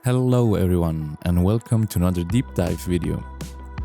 Hello everyone and welcome to another deep dive video.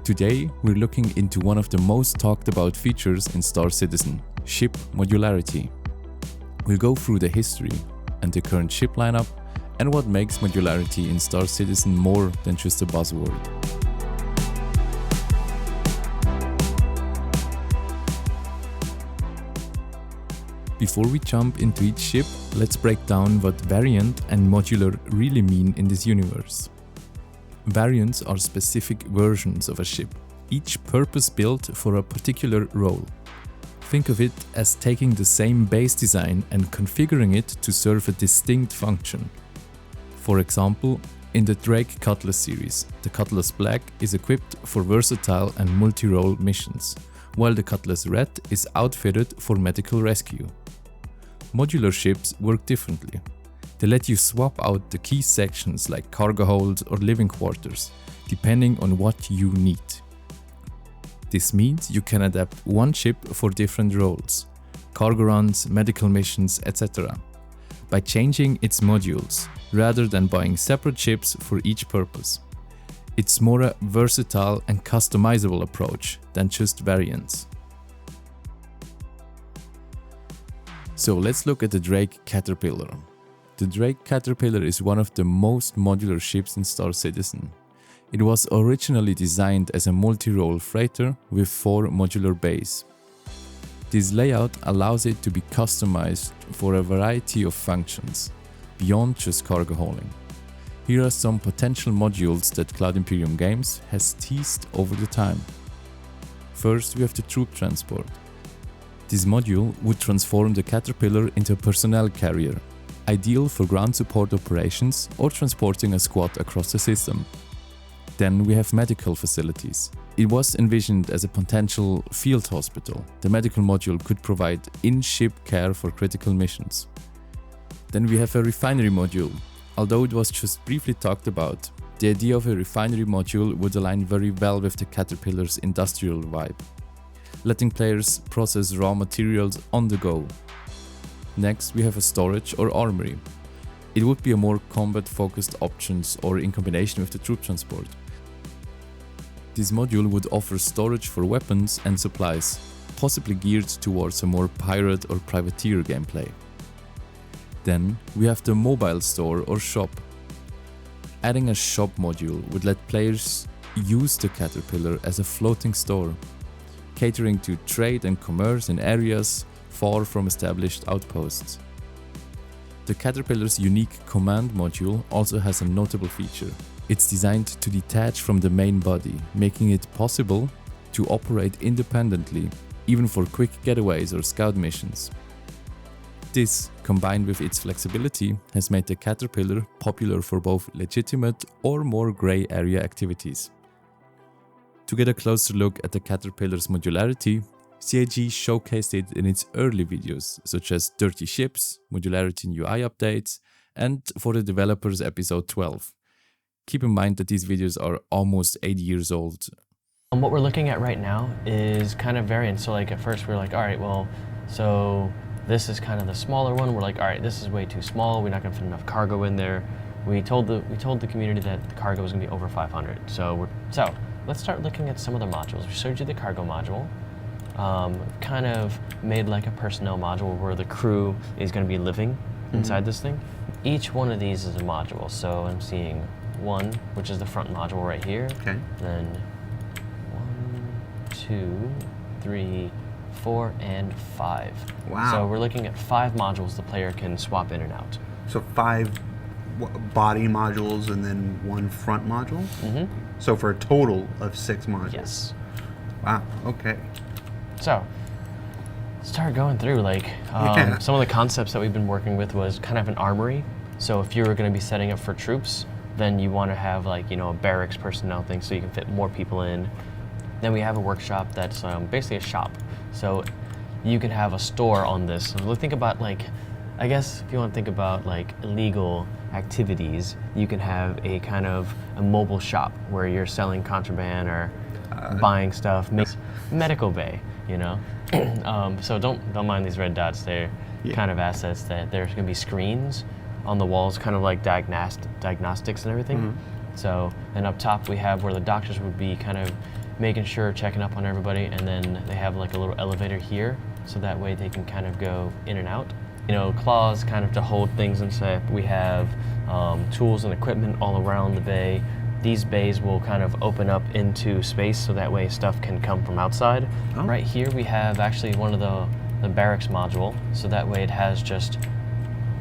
Today we're looking into one of the most talked about features in Star Citizen, ship modularity. We'll go through the history and the current ship lineup and what makes modularity in Star Citizen more than just a buzzword. Before we jump into each ship, let's break down what variant and modular really mean in this universe. Variants are specific versions of a ship, each purpose-built for a particular role. Think of it as taking the same base design and configuring it to serve a distinct function. For example, in the Drake Cutlass series, the Cutlass Black is equipped for versatile and multi-role missions, while the Cutlass Red is outfitted for medical rescue. Modular ships work differently. They let you swap out the key sections like cargo holds or living quarters, depending on what you need. This means you can adapt one ship for different roles, cargo runs, medical missions, etc., by changing its modules, rather than buying separate ships for each purpose. It's more a versatile and customizable approach than just variants. So let's look at the Drake Caterpillar. The Drake Caterpillar is one of the most modular ships in Star Citizen. It was originally designed as a multi-role freighter with 4 modular bays. This layout allows it to be customized for a variety of functions, beyond just cargo hauling. Here are some potential modules that Cloud Imperium Games has teased over the time. First, we have the troop transport. This module would transform the Caterpillar into a personnel carrier, ideal for ground support operations or transporting a squad across the system. Then we have medical facilities. It was envisioned as a potential field hospital. The medical module could provide in-ship care for critical missions. Then we have a refinery module. Although it was just briefly talked about, the idea of a refinery module would align very well with the Caterpillar's industrial vibe, letting players process raw materials on the go. Next, we have a storage or armory. It would be a more combat-focused options or in combination with the troop transport. This module would offer storage for weapons and supplies, possibly geared towards a more pirate or privateer gameplay. Then we have the mobile store or shop. Adding a shop module would let players use the Caterpillar as a floating store, catering to trade and commerce in areas far from established outposts. The Caterpillar's unique command module also has a notable feature. It's designed to detach from the main body, making it possible to operate independently, even for quick getaways or scout missions. This, combined with its flexibility, has made the Caterpillar popular for both legitimate or more grey area activities. To get a closer look at the Caterpillar's modularity, CIG showcased it in its early videos, such as Dirty Ships, Modularity and UI updates, and for the developers episode 12. Keep in mind that these videos are almost 8 years old. What we're looking at right now is kind of variant. So like at first we're like, all right, well, so this is kind of the smaller one. We're like, all right, this is way too small. We're not gonna fit enough cargo in there. We told the community that the cargo was gonna be over 500. So let's start looking at some of the modules. We showed you the cargo module. Kind of made like a personnel module where the crew is going to be living inside this thing. Each one of these is a module. So I'm seeing one, which is the front module right here. Okay. Then 1, 2, 3, 4, and 5. Wow. So we're looking at 5 modules the player can swap in and out. So 5 body modules and then 1 front module? Mm-hmm. So for a total of 6 modules? Yes. Wow, okay. So, start going through like some of the concepts that we've been working with was kind of an armory. So if you're going to be setting up for troops, then you want to have like, you know, a barracks personnel thing so you can fit more people in. Then we have a workshop that's basically a shop. So you can have a store on this. So think about like, I guess if you want to think about like illegal activities, you can have a kind of a mobile shop where you're selling contraband or buying stuff. Medical bay, you know. So don't mind these red dots. They're kind of assets that there's going to be screens on the walls, kind of like diagnostics and everything. So, and up top we have where the doctors would be kind of making sure, checking up on everybody, and then they have like a little elevator here, so that way they can kind of go in and out. You know, claws kind of to hold things and stuff. We have tools and equipment all around the bay. These bays will kind of open up into space, so that way stuff can come from outside. Oh. Right here we have actually one of the barracks module, so that way it has just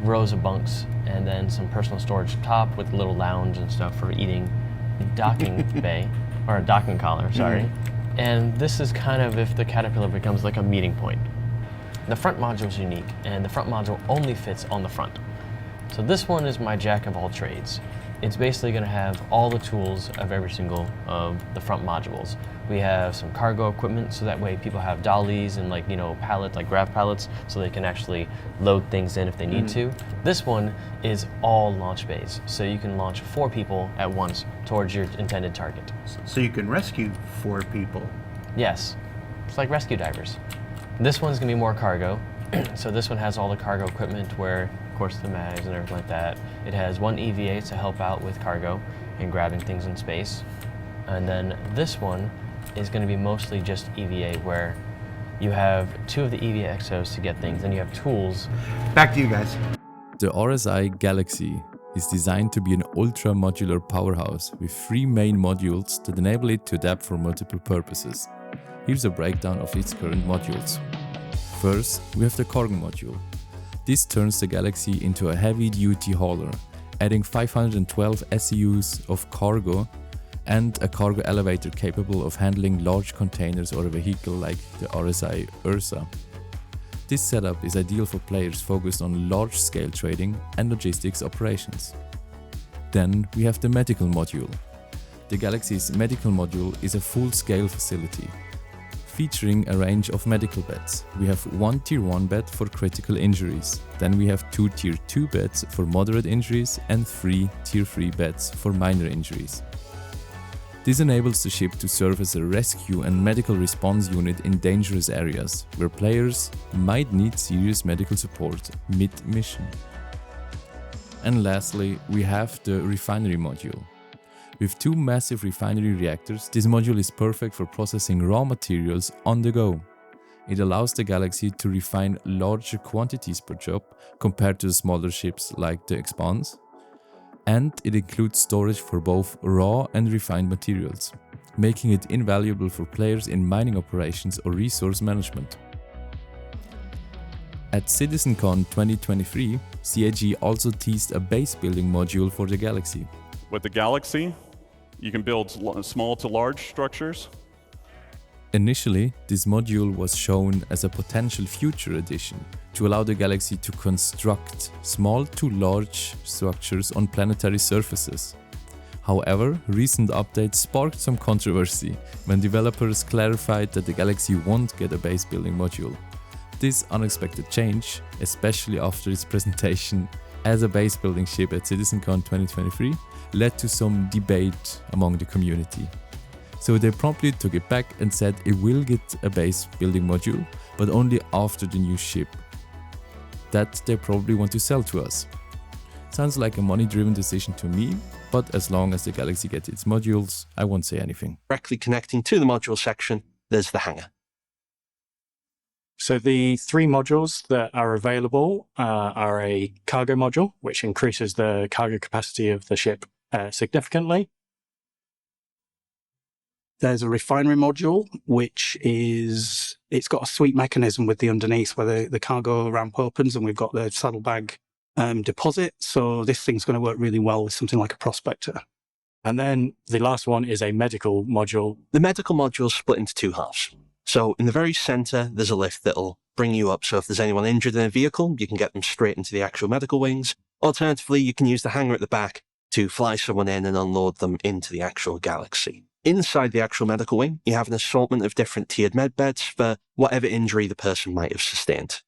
rows of bunks and then some personal storage top with a little lounge and stuff for eating. Docking bay, or a docking collar, sorry. And this is kind of if the Caterpillar becomes like a meeting point. The front module is unique, and the front module only fits on the front. So this one is my jack of all trades. It's basically going to have all the tools of every single of the front modules. We have some cargo equipment, so that way people have dollies and like, you know, pallets, like grab pallets, so they can actually load things in if they need to. This one is all launch bays, so you can launch 4 people at once towards your intended target. So you can rescue 4 people? Yes, it's like rescue divers. This one's going to be more cargo. So this one has all the cargo equipment where, of course, the mags and everything like that. It has 1 EVA to help out with cargo and grabbing things in space. And then this one is going to be mostly just EVA, where you have 2 of the EVA exos to get things, and you have tools. Back to you guys. The RSI Galaxy is designed to be an ultra-modular powerhouse with 3 main modules that enable it to adapt for multiple purposes. Here's a breakdown of its current modules. First, we have the cargo module. This turns the Galaxy into a heavy-duty hauler, adding 512 SEUs of cargo and a cargo elevator capable of handling large containers or a vehicle like the RSI Ursa. This setup is ideal for players focused on large-scale trading and logistics operations. Then we have the medical module. The Galaxy's medical module is a full-scale facility, featuring a range of medical beds. We have 1 Tier 1 bed for critical injuries, then we have 2 Tier 2 beds for moderate injuries and 3 Tier 3 beds for minor injuries. This enables the ship to serve as a rescue and medical response unit in dangerous areas, where players might need serious medical support mid-mission. And lastly, we have the refinery module. With 2 massive refinery reactors, this module is perfect for processing raw materials on the go. It allows the Galaxy to refine larger quantities per job compared to the smaller ships like the Expanse. And it includes storage for both raw and refined materials, making it invaluable for players in mining operations or resource management. At CitizenCon 2023, CIG also teased a base building module for the Galaxy. With the Galaxy, you can build small to large structures. Initially, this module was shown as a potential future addition to allow the Galaxy to construct small to large structures on planetary surfaces. However, recent updates sparked some controversy when developers clarified that the Galaxy won't get a base building module. This unexpected change, especially after its presentation as a base building ship at CitizenCon 2023, led to some debate among the community. So they promptly took it back and said it will get a base building module, but only after the new ship that they probably want to sell to us. Sounds like a money-driven decision to me, but as long as the Galaxy gets its modules, I won't say anything. Directly connecting to the module section, there's the hangar. So the 3 modules that are available are a cargo module, which increases the cargo capacity of the ship significantly. There's a refinery module, which it's got a sweep mechanism with the underneath where the cargo ramp opens, and we've got the saddlebag deposit. So this thing's going to work really well with something like a prospector. And then the last one is a medical module. The medical module is split into 2 halves. So in the very center, there's a lift that'll bring you up. So if there's anyone injured in a vehicle, you can get them straight into the actual medical wings. Alternatively, you can use the hangar at the back to fly someone in and unload them into the actual Galaxy. Inside the actual medical wing, you have an assortment of different tiered med beds for whatever injury the person might have sustained.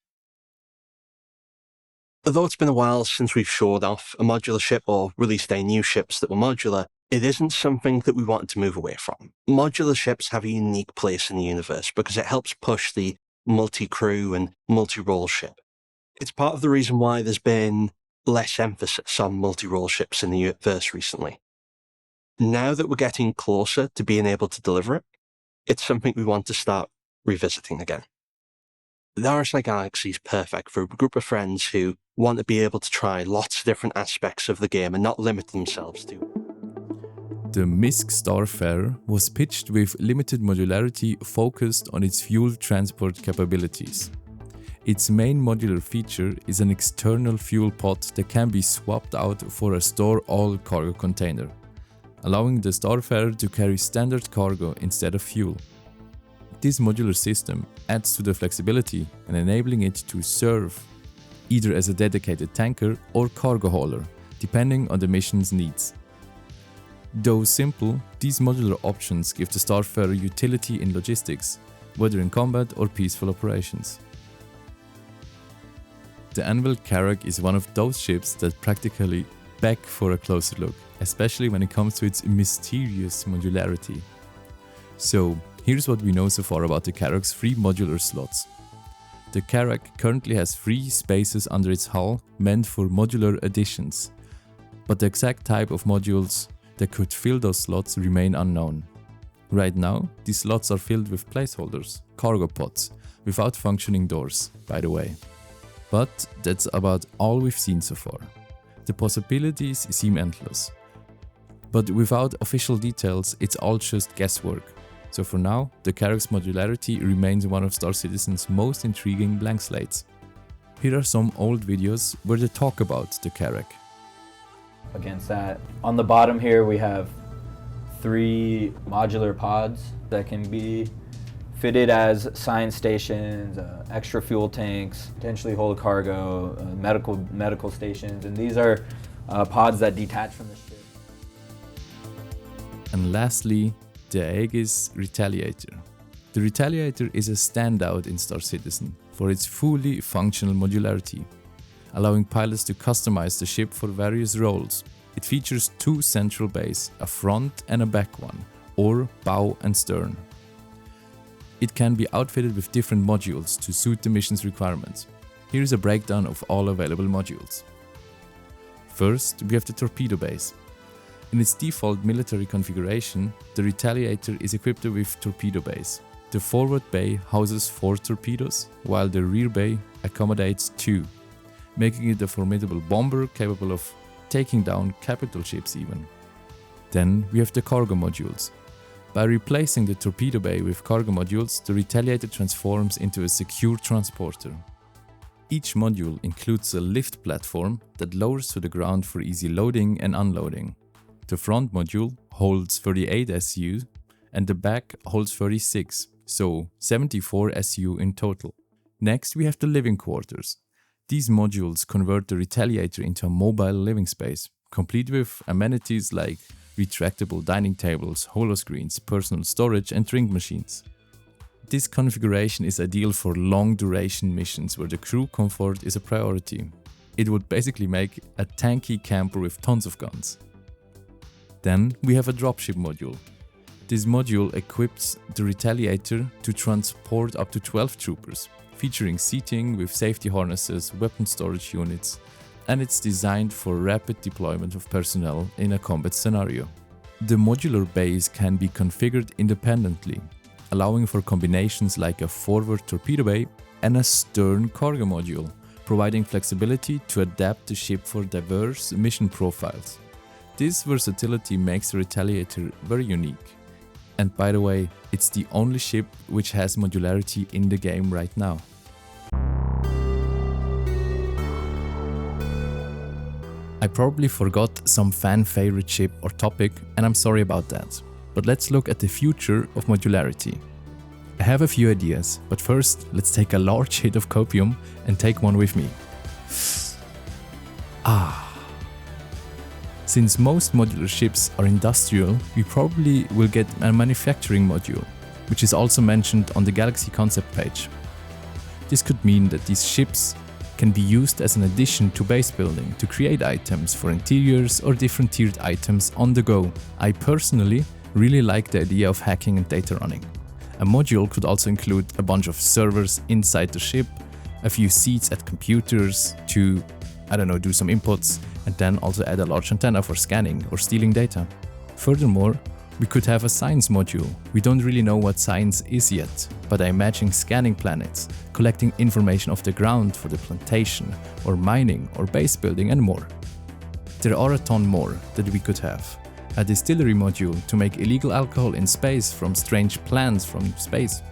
Although it's been a while since we've showed off a modular ship or released any new ships that were modular, it isn't something that we wanted to move away from. Modular ships have a unique place in the universe because it helps push the multi-crew and multi-role ship. It's part of the reason why there's been less emphasis on multi-role ships in the universe recently. Now that we're getting closer to being able to deliver it, it's something we want to start revisiting again. The RSI Galaxy is perfect for a group of friends who want to be able to try lots of different aspects of the game and not limit themselves to. The MISC Starfarer was pitched with limited modularity focused on its fuel transport capabilities. Its main modular feature is an external fuel pod that can be swapped out for a store-all cargo container, allowing the Starfarer to carry standard cargo instead of fuel. This modular system adds to the flexibility and enabling it to serve either as a dedicated tanker or cargo hauler, depending on the mission's needs. Though simple, these modular options give the Starfarer utility in logistics, whether in combat or peaceful operations. The Anvil Carrack is one of those ships that practically beg for a closer look, especially when it comes to its mysterious modularity. So, here's what we know so far about the Carrack's 3 modular slots. The Carrack currently has 3 spaces under its hull meant for modular additions, but the exact type of modules that could fill those slots remain unknown. Right now, these slots are filled with placeholders, cargo pods, without functioning doors, by the way. But that's about all we've seen so far. The possibilities seem endless. But without official details, it's all just guesswork. So for now, the Carrack's modularity remains one of Star Citizen's most intriguing blank slates. Here are some old videos where they talk about the Carrack. Against that, on the bottom here we have 3 modular pods that can be fitted as science stations, extra fuel tanks, potentially hold cargo, medical stations, and these are pods that detach from the ship. And lastly, the Aegis Retaliator. The Retaliator is a standout in Star Citizen for its fully functional modularity, allowing pilots to customize the ship for various roles. It features 2 central bays, a front and a back one, or bow and stern. It can be outfitted with different modules to suit the mission's requirements. Here is a breakdown of all available modules. First, we have the torpedo bays. In its default military configuration, the Retaliator is equipped with torpedo bays. The forward bay houses 4 torpedoes, while the rear bay accommodates 2, making it a formidable bomber capable of taking down capital ships even. Then we have the cargo modules. By replacing the torpedo bay with cargo modules, the Retaliator transforms into a secure transporter. Each module includes a lift platform that lowers to the ground for easy loading and unloading. The front module holds 38 SU and the back holds 36, so 74 SU in total. Next we have the living quarters. These modules convert the Retaliator into a mobile living space, complete with amenities like retractable dining tables, holoscreens, personal storage and drink machines. This configuration is ideal for long-duration missions where the crew comfort is a priority. It would basically make a tanky camper with tons of guns. Then we have a dropship module. This module equips the Retaliator to transport up to 12 troopers, featuring seating with safety harnesses, weapon storage units, and it's designed for rapid deployment of personnel in a combat scenario. The modular bays can be configured independently, allowing for combinations like a forward torpedo bay and a stern cargo module, providing flexibility to adapt the ship for diverse mission profiles. This versatility makes the Retaliator very unique. And by the way, it's the only ship which has modularity in the game right now. I probably forgot some fan favorite ship or topic, and I'm sorry about that. But let's look at the future of modularity. I have a few ideas, but first let's take a large hit of copium and take one with me. Since most modular ships are industrial, we probably will get a manufacturing module, which is also mentioned on the Galaxy concept page. This could mean that these ships can be used as an addition to base building to create items for interiors or different tiered items on the go. I personally really like the idea of hacking and data running. A module could also include a bunch of servers inside the ship, a few seats at computers to I don't know, do some inputs, and then also add a large antenna for scanning or stealing data. Furthermore, we could have a science module. We don't really know what science is yet, but I imagine scanning planets, collecting information off the ground for the plantation, or mining, or base building, and more. There are a ton more that we could have. A distillery module to make illegal alcohol in space from strange plants from space.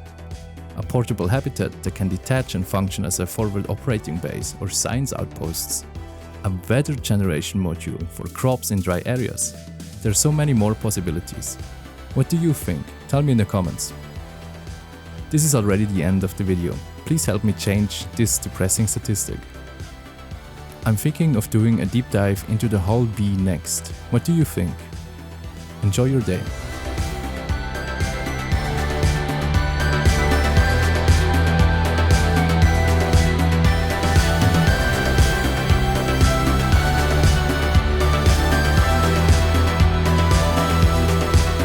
A portable habitat that can detach and function as a forward operating base or science outposts. A weather generation module for crops in dry areas. There are so many more possibilities. What do you think? Tell me in the comments. This is already the end of the video. Please help me change this depressing statistic. I'm thinking of doing a deep dive into the whole bee next. What do you think? Enjoy your day.